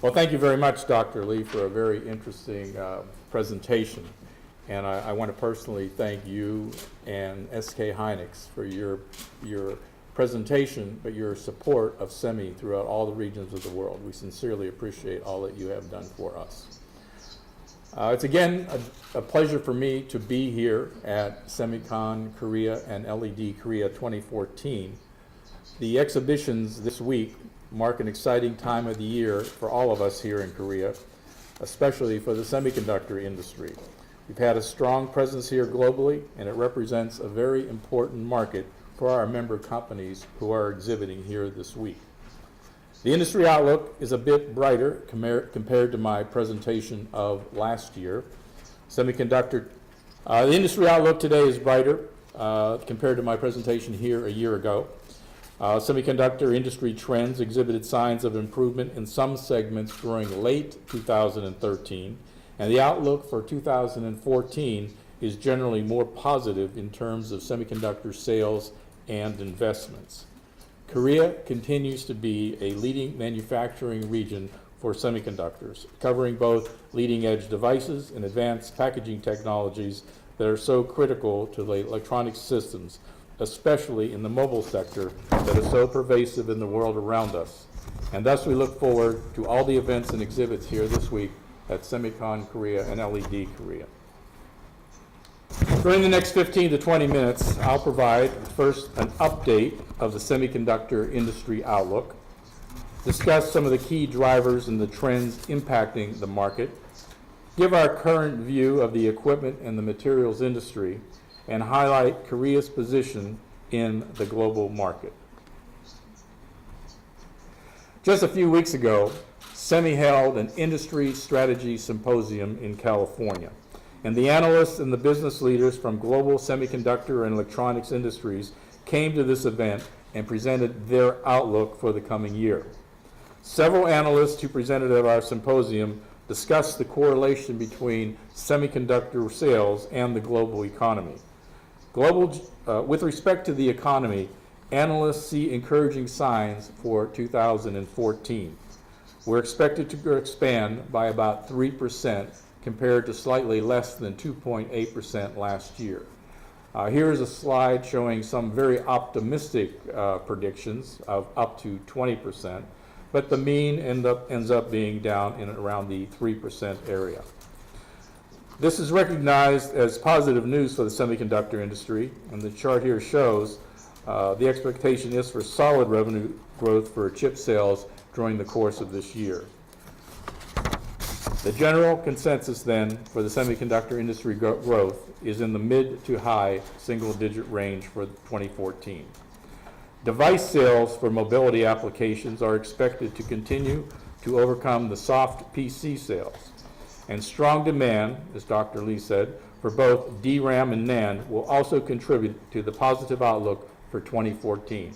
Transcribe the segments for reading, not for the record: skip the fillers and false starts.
Well, thank you very much, Dr. Lee, for a very interesting presentation. And I want to personally thank you and SK Hynix for your presentation, but your support of SEMI throughout all the regions of the world. We sincerely appreciate all that you have done for us. It's again a pleasure for me to be here at SEMICON Korea and LED Korea 2014. The exhibitions this week mark an exciting time of the year for all of us here in Korea, especially for the semiconductor industry. We've had a strong presence here globally, and it represents a very important market for our member companies who are exhibiting here this week. The industry outlook is a bit brighter compared to my presentation of last year. The industry outlook today is brighter compared to my presentation here a year ago. Semiconductor industry trends exhibited signs of improvement in some segments during late 2013, and the outlook for 2014 is generally more positive in terms of semiconductor sales and investments. Korea continues to be a leading manufacturing region for semiconductors, covering both leading-edge devices and advanced packaging technologies that are so critical to the electronic systems, especially in the mobile sector that is so pervasive in the world around us. And thus we look forward to all the events and exhibits here this week at SEMICON Korea and LED Korea. During the next 15 to 20 minutes, I'll provide first an update of the semiconductor industry outlook, discuss some of the key drivers and the trends impacting the market, give our current view of the equipment and the materials industry, and highlight Korea's position in the global market. Just a few weeks ago, SEMI held an industry strategy symposium in California, and the analysts and the business leaders from global semiconductor and electronics industries came to this event and presented their outlook for the coming year. Several analysts who presented at our symposium discussed the correlation between semiconductor sales and the global economy. With respect to the economy, analysts see encouraging signs for 2014. We're expected to expand by about 3% compared to slightly less than 2.8% last year. Here is a slide showing some very optimistic predictions of up to 20%, but the mean ends up being down in around the 3% area. This is recognized as positive news for the semiconductor industry, and the chart here shows the expectation is for solid revenue growth for chip sales during the course of this year. The general consensus then for the semiconductor industry growth is in the mid to high single-digit range for 2014. Device sales for mobility applications are expected to continue to overcome the soft PC sales. And strong demand, as Dr. Lee said, for both DRAM and NAND will also contribute to the positive outlook for 2014.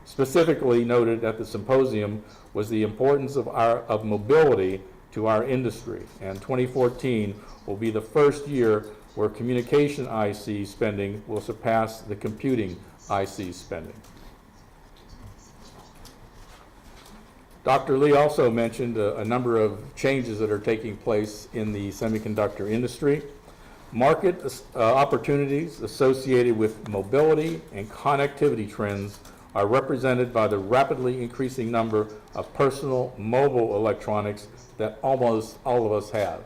Specifically noted at the symposium was the importance of mobility to our industry, and 2014 will be the first year where communication IC spending will surpass the computing IC spending. Dr. Lee also mentioned a number of changes that are taking place in the semiconductor industry. Market opportunities associated with mobility and connectivity trends are represented by the rapidly increasing number of personal mobile electronics that almost all of us have.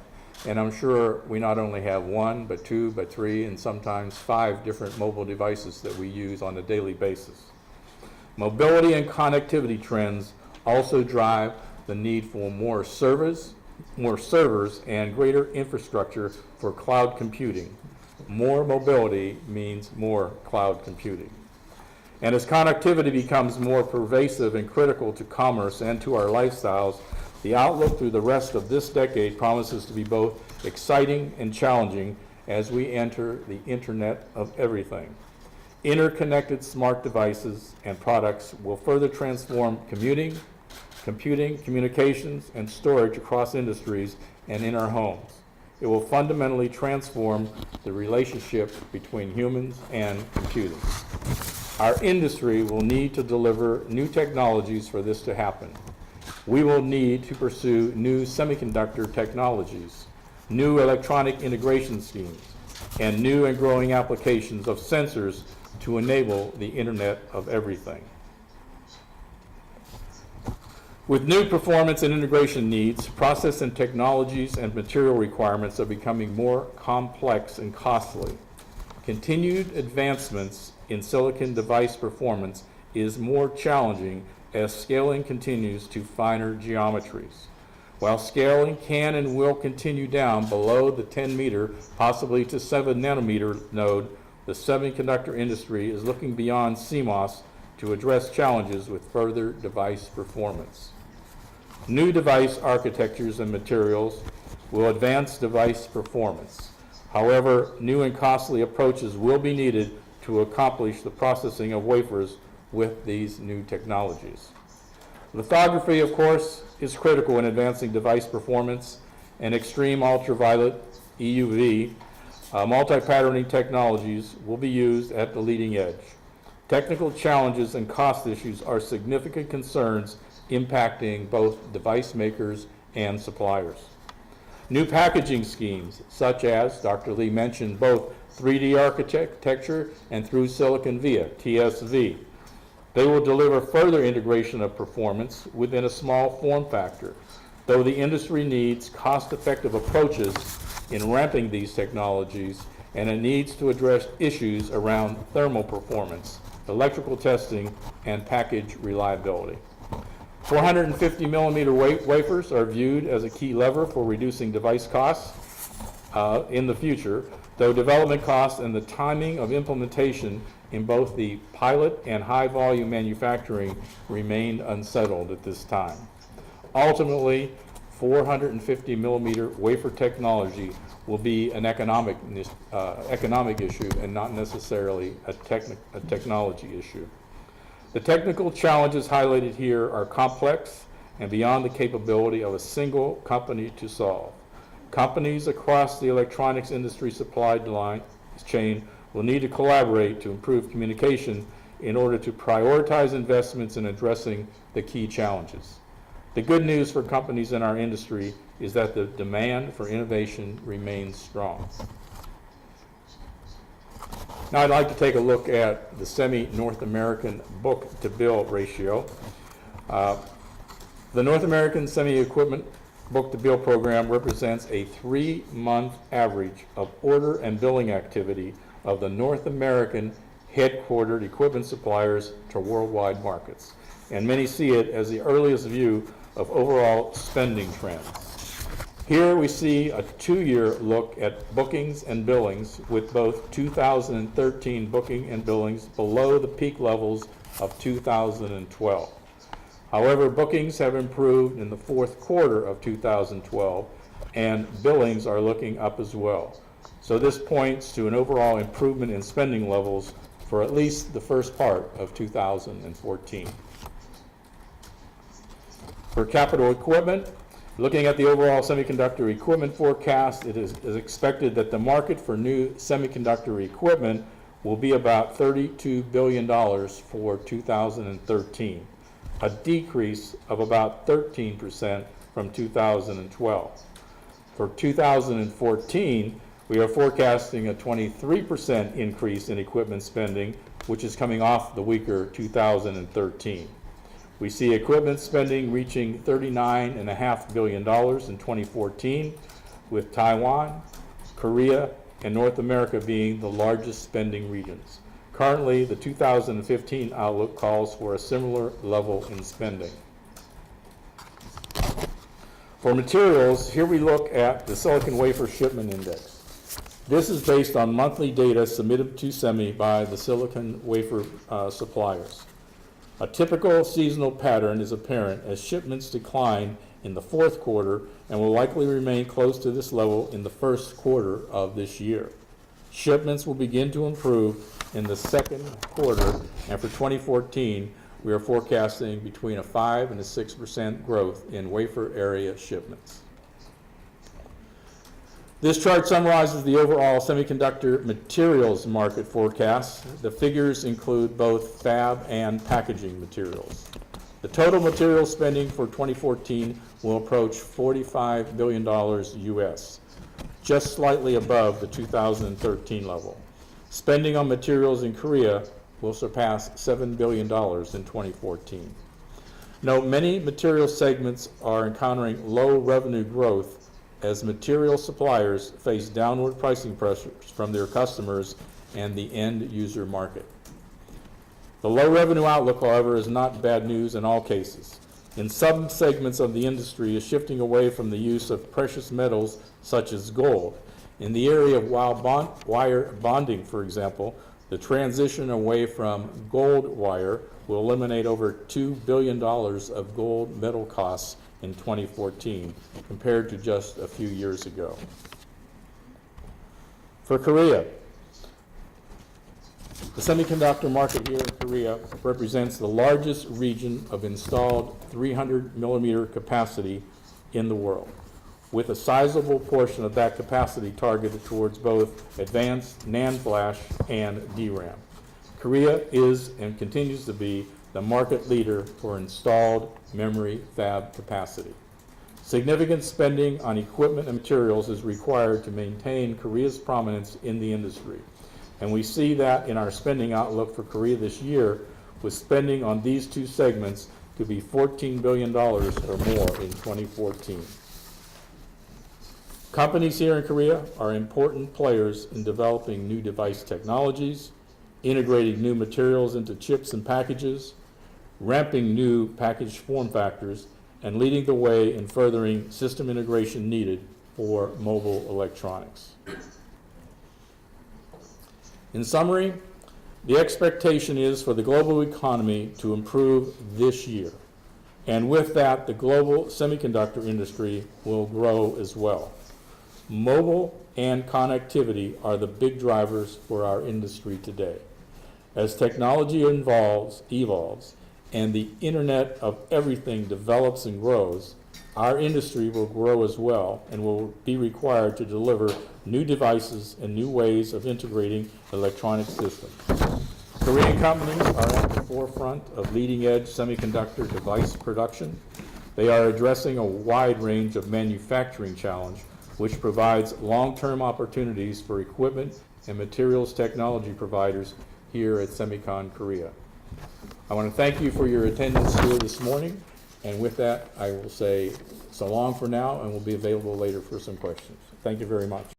And I'm sure we not only have one, but two, but three, and sometimes 5 different mobile devices that we use on a daily basis. Mobility and connectivity trends also drive the need for more servers and greater infrastructure for cloud computing. More mobility means more cloud computing. And as connectivity becomes more pervasive and critical to commerce and to our lifestyles, the outlook through the rest of this decade promises to be both exciting and challenging as we enter the Internet of Everything. Interconnected smart devices and products will further transform computing, communications, and storage across industries and in our homes. It will fundamentally transform the relationship between humans and computing. Our industry will need to deliver new technologies for this to happen. we will need to pursue new semiconductor technologies, new electronic integration schemes, and new and growing applications of sensors to enable the Internet of Everything. With new performance and integration needs, process and technologies and material requirements are becoming more complex and costly. Continued advancements in silicon device performance is more challenging as scaling continues to finer geometries. While scaling can and will continue down below the 10 meter, possibly to 7 nanometer node, the semiconductor industry is looking beyond CMOS to address challenges with further device performance. New device architectures and materials will advance device performance. However, new and costly approaches will be needed to accomplish the processing of wafers with these new technologies. Lithography, of course, is critical in advancing device performance, and extreme ultraviolet, EUV, multi-patterning technologies will be used at the leading edge. Technical challenges and cost issues are significant concerns impacting both device makers and suppliers. New packaging schemes, such as Dr. Lee mentioned, both 3D architecture and through silicon via, TSV. They will deliver further integration of performance within a small form factor, though the industry needs cost-effective approaches in ramping these technologies, and it needs to address issues around thermal performance, electrical testing, and package reliability. 450 millimeter wafers are viewed as a key lever for reducing device costs in the future, though development costs and the timing of implementation in both the pilot and high volume manufacturing remain unsettled at this time. Ultimately, 450 millimeter wafer technology will be an economic issue and not necessarily a technology issue. The technical challenges highlighted here are complex and beyond the capability of a single company to solve. Companies across the electronics industry supply chain will need to collaborate to improve communication in order to prioritize investments in addressing the key challenges. The good news for companies in our industry is that the demand for innovation remains strong. Now I'd like to take a look at the semi-North American book-to-bill ratio. The North American semi-equipment book-to-bill program represents a 3-month average of order and billing activity of the North American headquartered equipment suppliers to worldwide markets, and many see it as the earliest view of overall spending trends. Here we see a 2-year look at bookings and billings, with both 2013 booking and billings below the peak levels of 2012. However, bookings have improved in the fourth quarter of 2012, and billings are looking up as well. So this points to an overall improvement in spending levels for at least the first part of 2014. For capital equipment, looking at the overall semiconductor equipment forecast, it is expected that the market for new semiconductor equipment will be about $32 billion for 2013, a decrease of about 13% from 2012. For 2014, we are forecasting a 23% increase in equipment spending, which is coming off the weaker 2013. We see equipment spending reaching $39.5 billion in 2014, with Taiwan, Korea, and North America being the largest spending regions. Currently, the 2015 outlook calls for a similar level in spending. For materials, here we look at the silicon wafer shipment index. This is based on monthly data submitted to SEMI by the silicon wafer suppliers. A typical seasonal pattern is apparent as shipments decline in the fourth quarter and will likely remain close to this level in the first quarter of this year. Shipments will begin to improve in the second quarter, and for 2014, we are forecasting between a 5 and a 6% growth in wafer area shipments. This chart summarizes the overall semiconductor materials market forecast. The figures include both fab and packaging materials. The total material spending for 2014 will approach $45 billion US, just slightly above the 2013 level. Spending on materials in Korea will surpass $7 billion in 2014. Note, many material segments are encountering low revenue growth as material suppliers face downward pricing pressures from their customers and the end user market. The low revenue outlook, however, is not bad news in all cases. In some segments of the industry is shifting away from the use of precious metals such as gold. In the area of wire bonding, for example, the transition away from gold wire will eliminate over $2 billion of gold metal costs in 2014 compared to just a few years ago. For Korea, the semiconductor market here in Korea represents the largest region of installed 300 millimeter capacity in the world, with a sizable portion of that capacity targeted towards both advanced NAND flash and DRAM. Korea is and continues to be the market leader for installed memory fab capacity. Significant spending on equipment and materials is required to maintain Korea's prominence in the industry. And we see that in our spending outlook for Korea this year, with spending on these two segments to be $14 billion or more in 2014. Companies here in Korea are important players in developing new device technologies, integrating new materials into chips and packages, ramping new package form factors, and leading the way in furthering system integration needed for mobile electronics. In summary, the expectation is for the global economy to improve this year. And with that, the global semiconductor industry will grow as well. Mobile and connectivity are the big drivers for our industry today. As technology evolves, and the Internet of Everything develops and grows, our industry will grow as well and will be required to deliver new devices and new ways of integrating electronic systems. Korean companies are at the forefront of leading-edge semiconductor device production. They are addressing a wide range of manufacturing challenge, which provides long-term opportunities for equipment and materials technology providers here at Semicon Korea. I want to thank you for your attendance here this morning, and with that, I will say so long for now, and we'll be available later for some questions. Thank you very much.